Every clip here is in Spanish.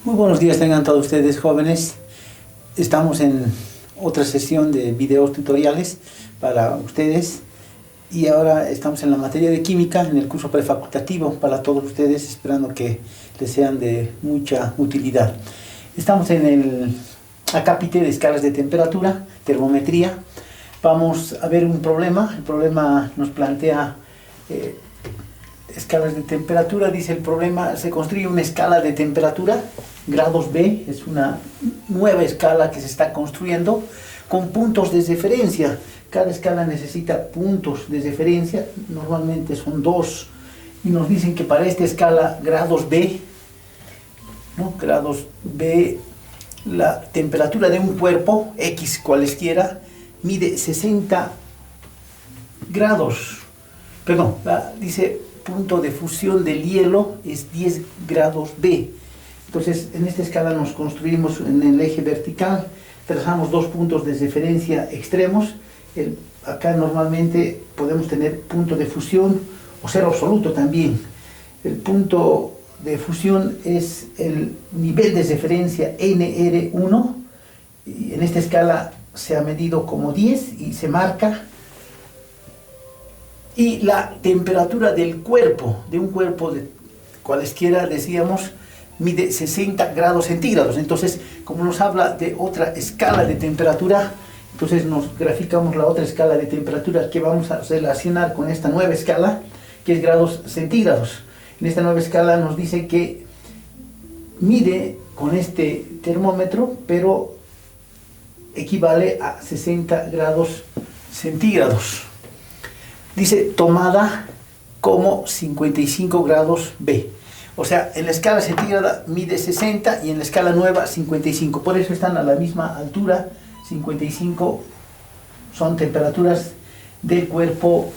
Muy buenos días tengan todos ustedes, jóvenes. Estamos en otra sesión de videos tutoriales para ustedes y ahora estamos en la materia de química, en el curso prefacultativo para todos ustedes, esperando que les sean de mucha utilidad. Estamos en el acápite de escalas de temperatura, termometría. Vamos a ver un problema. El problema nos plantea escalas de temperatura. Dice el problema: se construye una escala de temperatura, grados B, es una nueva escala que se está construyendo con puntos de referencia. Cada escala necesita puntos de referencia, normalmente son 2, y nos dicen que para esta escala grados B, ¿no? Grados B, la temperatura de un cuerpo, X cualesquiera, mide 60 grados, perdón, dice punto de fusión del hielo es 10 grados B. Entonces, en esta escala nos construimos en el eje vertical, trazamos 2 puntos de referencia extremos. Acá normalmente podemos tener punto de fusión o cero absoluto también. El punto de fusión es el nivel de referencia NR1, y en esta escala se ha medido como 10 y se marca. Y la temperatura del cuerpo, de un cuerpo de cualesquiera, decíamos, mide 60 grados centígrados. Entonces, como nos habla de otra escala de temperatura, entonces nos graficamos la otra escala de temperatura que vamos a relacionar con esta nueva escala, que es grados centígrados. En esta nueva escala nos dice que mide con este termómetro, pero equivale a 60 grados centígrados. Dice tomada como 55 grados B. O sea, en la escala centígrada mide 60 y en la escala nueva 55. Por eso están a la misma altura. 55 son temperaturas del cuerpo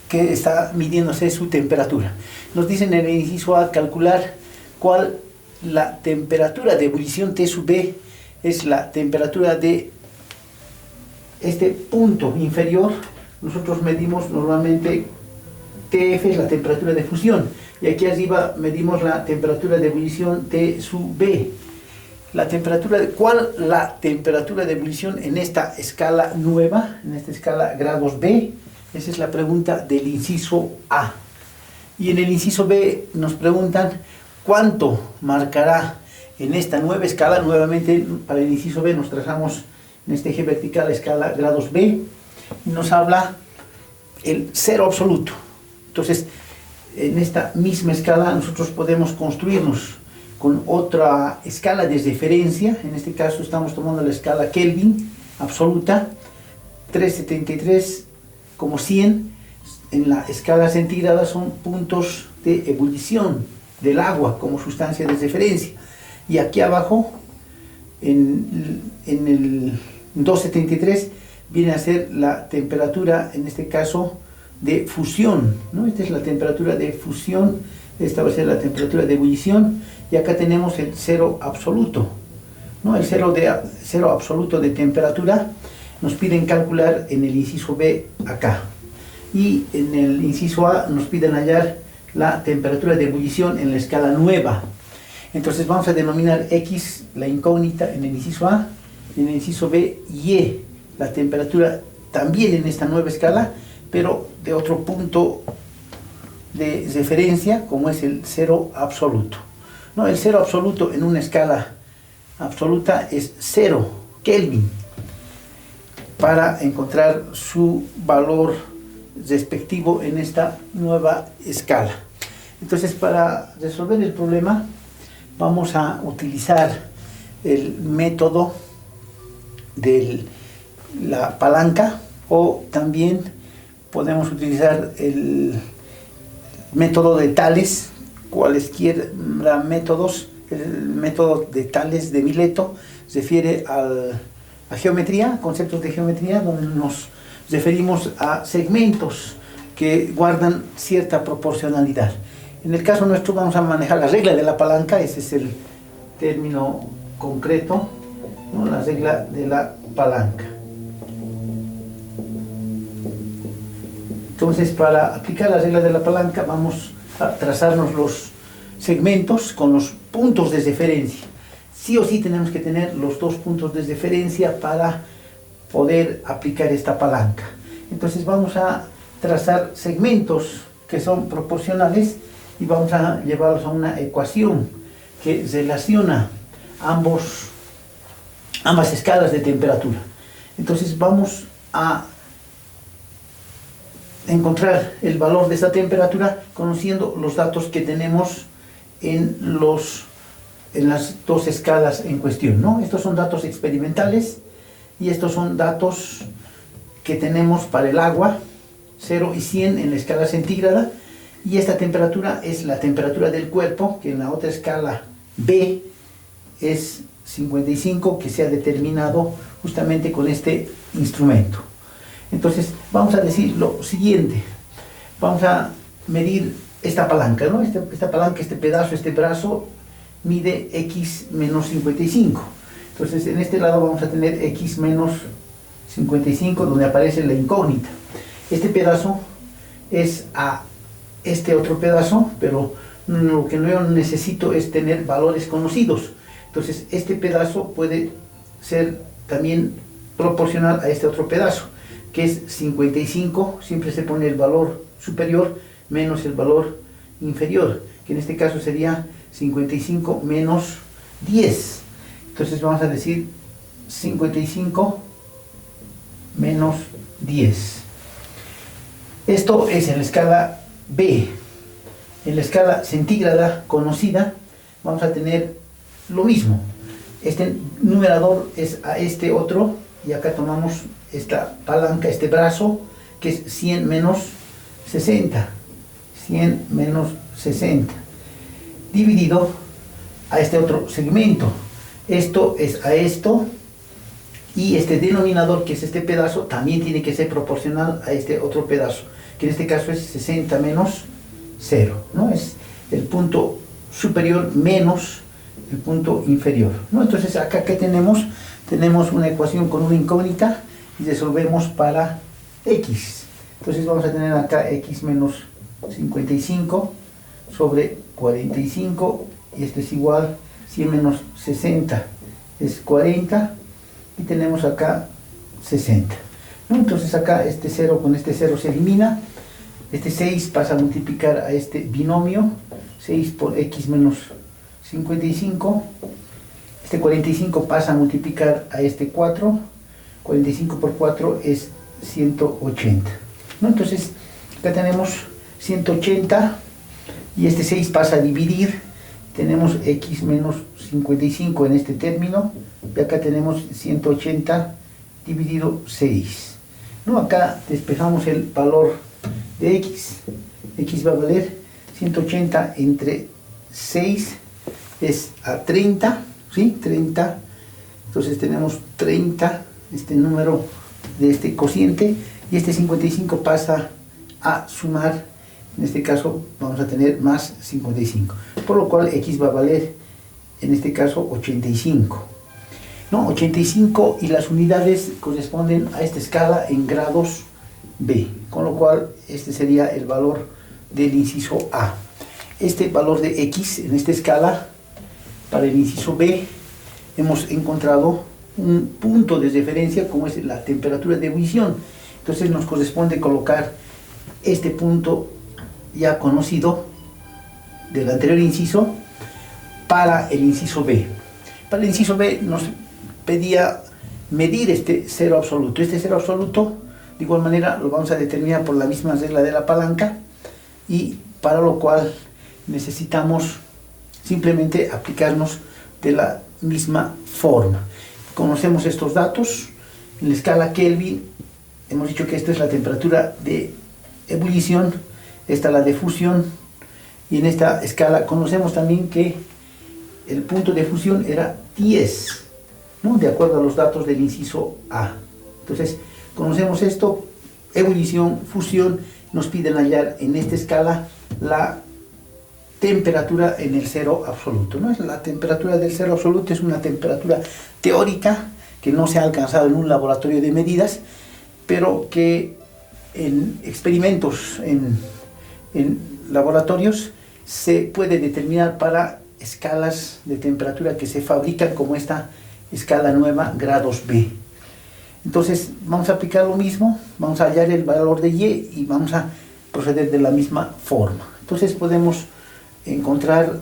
que está midiéndose su temperatura. Nos dicen en el inciso A calcular cuál la temperatura de ebullición T sub B es la temperatura de este punto inferior. Nosotros medimos normalmente TF, es la temperatura de fusión, y aquí arriba medimos la temperatura de ebullición T sub B. ¿Cuál la temperatura de ebullición en esta escala nueva, en esta escala grados B? Esa es la pregunta del inciso A. Y en el inciso B nos preguntan cuánto marcará en esta nueva escala. Nuevamente para el inciso B nos trazamos en este eje vertical la escala grados B y nos habla el cero absoluto. Entonces, en esta misma escala nosotros podemos construirnos con otra escala de referencia. En este caso estamos tomando la escala Kelvin absoluta, 373 como 100. En la escala centígrada son puntos de ebullición del agua como sustancia de referencia. Y aquí abajo, en el 273, viene a ser la temperatura, en este caso, de fusión, ¿no? Esta es la temperatura de fusión, esta va a ser la temperatura de ebullición, y acá tenemos el cero absoluto, ¿no? El cero absoluto de temperatura nos piden calcular en el inciso B acá, y en el inciso A nos piden hallar la temperatura de ebullición en la escala nueva. Entonces vamos a denominar X la incógnita en el inciso A, y en el inciso B Y la temperatura también en esta nueva escala, pero de otro punto de referencia, como es el cero absoluto. No, el cero absoluto en una escala absoluta es 0 Kelvin, para encontrar su valor respectivo en esta nueva escala. Entonces, para resolver el problema vamos a utilizar el método de la palanca, o también podemos utilizar el método de Tales, cualesquiera métodos. El método de Tales de Mileto se refiere a geometría, conceptos de geometría, donde nos referimos a segmentos que guardan cierta proporcionalidad. En el caso nuestro vamos a manejar la regla de la palanca, ese es el término concreto, ¿no? La regla de la palanca. Entonces, para aplicar la regla de la palanca vamos a trazarnos segmentos con los puntos de referencia. Sí o sí tenemos que tener los dos puntos de referencia para poder aplicar esta palanca. Entonces vamos a trazar segmentos que son proporcionales y vamos a llevarlos a una ecuación que relaciona ambas escalas de temperatura. Entonces vamos a encontrar el valor de esta temperatura conociendo los datos que tenemos en las dos escalas en cuestión, ¿no? Estos son datos experimentales y estos son datos que tenemos para el agua, 0 y 100 en la escala centígrada, y esta temperatura es la temperatura del cuerpo, que en la otra escala B es 55, que se ha determinado justamente con este instrumento. Entonces vamos a decir lo siguiente, vamos a medir esta palanca, ¿no? Esta palanca, este pedazo, este brazo mide x menos 55. Entonces en este lado vamos a tener x menos 55, donde aparece la incógnita. Este pedazo es a este otro pedazo, pero lo que yo necesito es tener valores conocidos. Entonces este pedazo puede ser también proporcional a este otro pedazo, que es 55, siempre se pone el valor superior menos el valor inferior, que en este caso sería 55 menos 10. Entonces vamos a decir 55 menos 10. Esto es en la escala B. En la escala centígrada conocida vamos a tener lo mismo. Este numerador es a este otro, y acá tomamos esta palanca, este brazo, que es 100 menos 60. 100 menos 60. Dividido a este otro segmento. Esto es a esto, y este denominador, que es este pedazo, también tiene que ser proporcional a este otro pedazo, que en este caso es 60 menos 0, ¿no? Es el punto superior menos el punto inferior, ¿no? Entonces acá, ¿qué tenemos? Tenemos una ecuación con una incógnita y resolvemos para x. Entonces vamos a tener acá x menos 55 sobre 45, y esto es igual 100 menos 60 es 40, y tenemos acá 60, ¿no? Entonces acá este 0 con este 0 se elimina, este 6 pasa a multiplicar a este binomio, 6 por x menos 55, este 45 pasa a multiplicar a este 4, 45 por 4 es 180, ¿no? Entonces acá tenemos 180, y este 6 pasa a dividir, tenemos x menos 55 en este término, y acá tenemos 180 dividido 6, ¿no? Acá despejamos el valor de x va a valer 180 entre 6 es a 30, ¿sí? 30, entonces tenemos 30, este número de este cociente, y este 55 pasa a sumar, en este caso vamos a tener más 55, por lo cual x va a valer en este caso 85, ¿no? 85, y las unidades corresponden a esta escala en grados B, con lo cual este sería el valor del inciso A. Este valor de x en esta escala para el inciso B hemos encontrado un punto de referencia como es la temperatura de ebullición. Entonces nos corresponde colocar este punto ya conocido del anterior inciso para el inciso B. Para el inciso B nos pedía medir este cero absoluto. Este cero absoluto, de igual manera, lo vamos a determinar por la misma regla de la palanca, y para lo cual necesitamos simplemente aplicarnos de la misma forma. Conocemos estos datos. En la escala Kelvin hemos dicho que esta es la temperatura de ebullición, esta la de fusión, y en esta escala conocemos también que el punto de fusión era 10, ¿no? De acuerdo a los datos del inciso A. Entonces conocemos esto, ebullición, fusión, nos piden hallar en esta escala la temperatura en el cero absoluto, ¿no? La temperatura del cero absoluto es una temperatura teórica que no se ha alcanzado en un laboratorio de medidas, pero que en experimentos en laboratorios se puede determinar para escalas de temperatura que se fabrican como esta escala nueva grados B. Entonces vamos a aplicar lo mismo, vamos a hallar el valor de Y y vamos a proceder de la misma forma. Entonces podemos encontrar,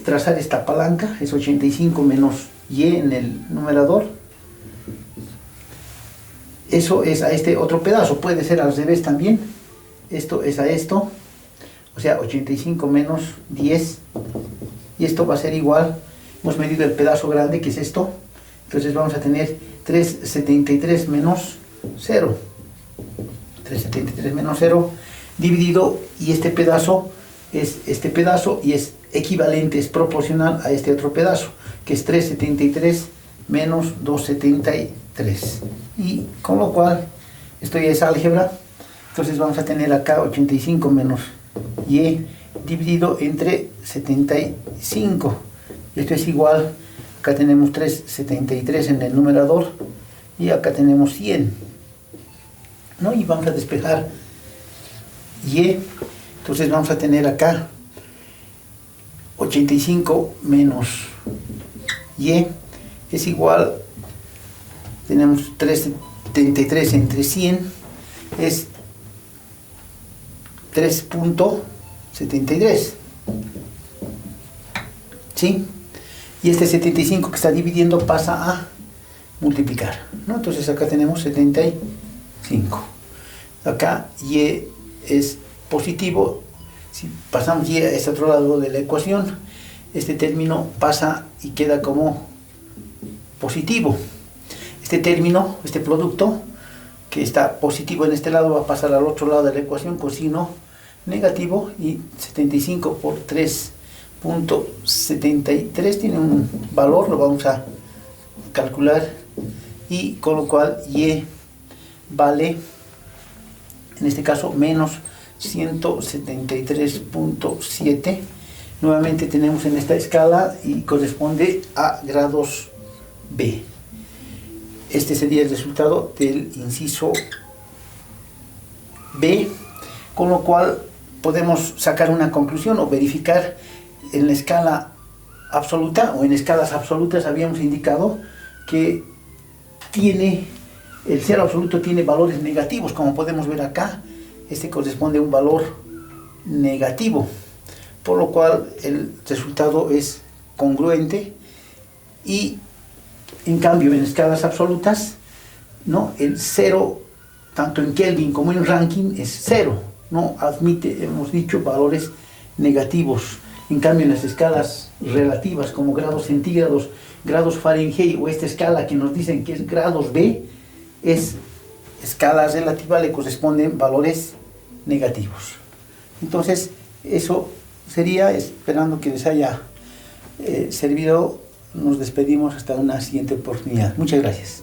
trazar esta palanca, es 85 menos Y en el numerador. Eso es a este otro pedazo, puede ser al revés también. Esto es a esto, o sea 85 menos 10, y esto va a ser igual, hemos medido el pedazo grande que es esto, entonces vamos a tener 373 menos 0, 373 menos 0 dividido, y este pedazo es este pedazo y es equivalente, es proporcional a este otro pedazo, que es 373 menos 273, y con lo cual esto ya es álgebra. Entonces vamos a tener acá 85 menos Y dividido entre 75. Esto es igual, acá tenemos 373 en el numerador y acá tenemos 100, ¿no? Y vamos a despejar Y. Entonces vamos a tener acá 85 menos Y es igual, tenemos 373 entre 100, es 3.73, ¿sí? Y este 75 que está dividiendo pasa a multiplicar, ¿no? Entonces acá tenemos 75. Acá Y es positivo. Si pasamos Y a este otro lado de la ecuación, este término pasa y queda como positivo. Este término, este producto, que está positivo en este lado, va a pasar al otro lado de la ecuación con signo negativo, y 75 por 3.73 tiene un valor, lo vamos a calcular, y con lo cual Y vale, en este caso, menos 173.7. Nuevamente tenemos en esta escala y corresponde a grados B. Este sería el resultado del inciso B, con lo cual podemos sacar una conclusión o verificar en la escala absoluta, o en escalas absolutas habíamos indicado que el cero absoluto tiene valores negativos, como podemos ver acá. Este corresponde a un valor negativo, por lo cual el resultado es congruente. Y en cambio en escalas absolutas, ¿no?, el cero, tanto en Kelvin como en Rankine, es cero, no admite, hemos dicho, valores negativos. En cambio en las escalas relativas, como grados centígrados, grados Fahrenheit, o esta escala que nos dicen que es grados B, es escala relativa, le corresponden valores negativos. Entonces eso sería, esperando que les haya servido. Nos despedimos hasta una siguiente oportunidad. Muchas gracias.